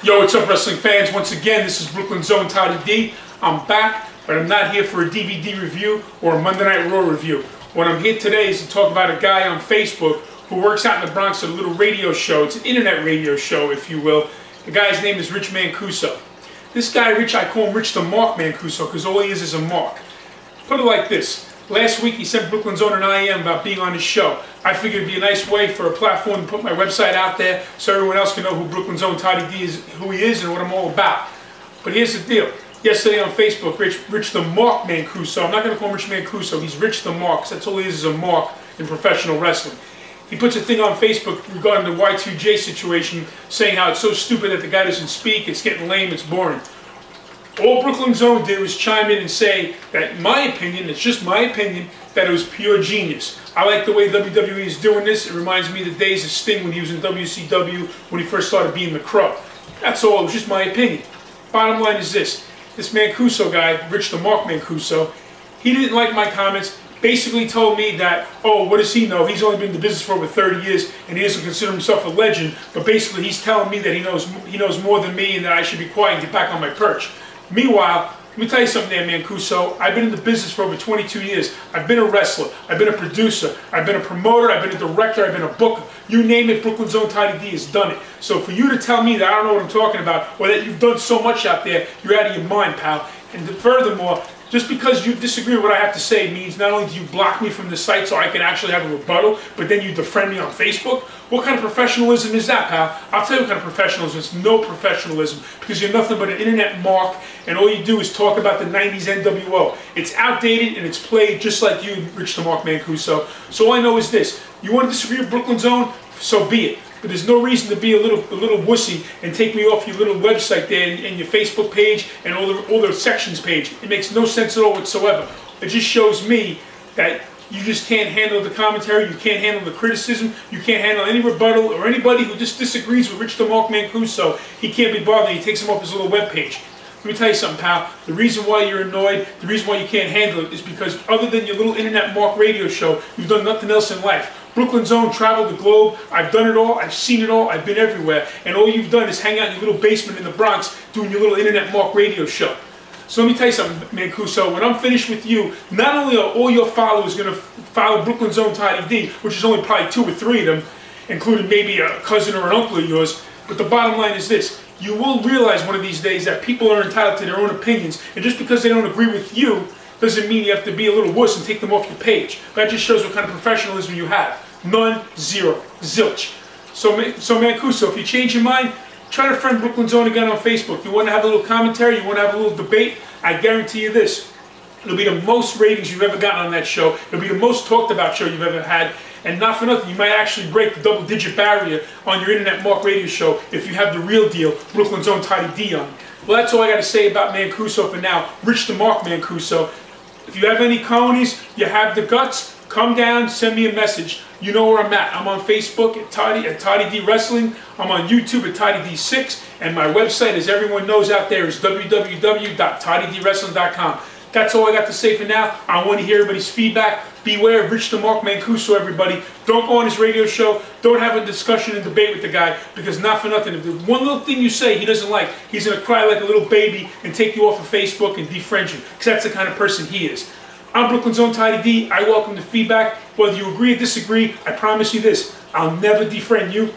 Yo, what's up, wrestling fans? Once again, this is Brooklyn's own Toddy D. I'm back, but I'm not here for a DVD review or a Monday Night Raw review. What I'm here today is to talk about a guy on Facebook who works out in the Bronx at a little radio show. It's an internet radio show, if you will. The guy's name is Rich Mancuso. This guy, Rich, I call him Rich the Mark Mancuso because all he is a mark. Put it like this. Last week he sent Brooklyn's own an IM about being on his show. I figured it'd be a nice way for a platform to put my website out there so everyone else can know who Brooklyn's own Toddy D is, who he is, and what I'm all about. But here's the deal. Yesterday on Facebook, Rich the Mark Mancuso, I'm not going to call him Rich Mancuso, he's Rich the Mark, that's all he is a mark in professional wrestling. He puts a thing on Facebook regarding the Y2J situation, saying how it's so stupid that the guy doesn't speak, it's getting lame, it's boring. All Brooklyn's own did was chime in and say that, in my opinion, it's just my opinion, that it was pure genius. I like the way WWE is doing this. It reminds me of the days of Sting when he was in WCW, when he first started being the Crow. That's all, it was just my opinion. Bottom line is this Mancuso guy, Rich the Mark Mancuso, he didn't like my comments, basically told me that, oh, what does he know? He's only been in the business for over 30 years and he doesn't consider himself a legend, but basically he's telling me that he knows more than me and that I should be quiet and get back on my perch. Meanwhile, let me tell you something there, Mancuso. I've been in the business for over 22 years. I've been a wrestler. I've been a producer. I've been a promoter. I've been a director. I've been a booker. You name it, Brooklyn's own Toddy D has done it. So for you to tell me that I don't know what I'm talking about or that you've done so much out there, you're out of your mind, pal. And furthermore, just because you disagree with what I have to say means not only do you block me from the site so I can actually have a rebuttal, but then you defriend me on Facebook? What kind of professionalism is that, pal? I'll tell you what kind of professionalism. It's no professionalism because you're nothing but an internet mark and all you do is talk about the 90s NWO. It's outdated and it's played just like you, Rich the Mark Mancuso. So all I know is this. You want to disagree with Brooklyn's own? So be it. But there's no reason to be a little wussy and take me off your little website there and your Facebook page and all the sections page. It makes no sense at all whatsoever. It just shows me that you just can't handle the commentary, you can't handle the criticism, you can't handle any rebuttal or anybody who just disagrees with Rich the Mark Mancuso. He can't be bothered. He takes him off his little webpage. Let me tell you something, pal. The reason why you're annoyed, the reason why you can't handle it is because other than your little internet mark radio show, you've done nothing else in life. Brooklyn's own traveled the globe. I've done it all. I've seen it all. I've been everywhere. And all you've done is hang out in your little basement in the Bronx doing your little internet mark radio show. So let me tell you something, Mancuso. When I'm finished with you, not only are all your followers going to follow Brooklyn's own Toddy D, which is only probably 2 or 3 of them, including maybe a cousin or an uncle of yours, but the bottom line is this. You will realize one of these days that people are entitled to their own opinions, and just because they don't agree with you doesn't mean you have to be a little wuss and take them off your page. That just shows what kind of professionalism you have. None, zero, zilch. So Mancuso, if you change your mind, try to friend Brooklyn's own again on Facebook. You want to have a little commentary, you want to have a little debate, I guarantee you this. It'll be the most ratings you've ever gotten on that show. It'll be the most talked about show you've ever had. And not for nothing, you might actually break the double-digit barrier on your internet mark radio show if you have the real deal, Brooklyn's own Toddy D on. Well, that's all I got to say about Mancuso for now. Rich the Mark Mancuso. If you have any colonies, you have the guts, come down, send me a message. You know where I'm at. I'm on Facebook at Toddy D Wrestling. I'm on YouTube at Toddy D6. And my website, as everyone knows out there, is www.toddydwrestling.com. That's all I got to say for now. I want to hear everybody's feedback. Beware of Rich the Mark Mancuso, everybody. Don't go on his radio show. Don't have a discussion and debate with the guy, because not for nothing, if there's one little thing you say he doesn't like, he's going to cry like a little baby and take you off of Facebook and defriend you, because that's the kind of person he is. I'm Brooklyn's own Toddy D. I welcome the feedback. Whether you agree or disagree, I promise you this. I'll never defriend you.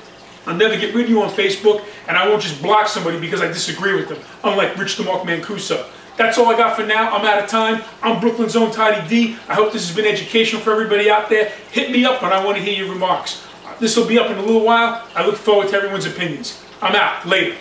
I'll never get rid of you on Facebook, and I won't just block somebody because I disagree with them, unlike Rich the Mark Mancuso. That's all I got for now. I'm out of time. I'm Brooklyn's own Toddy D. I hope this has been educational for everybody out there. Hit me up when I want to hear your remarks. This will be up in a little while. I look forward to everyone's opinions. I'm out. Later.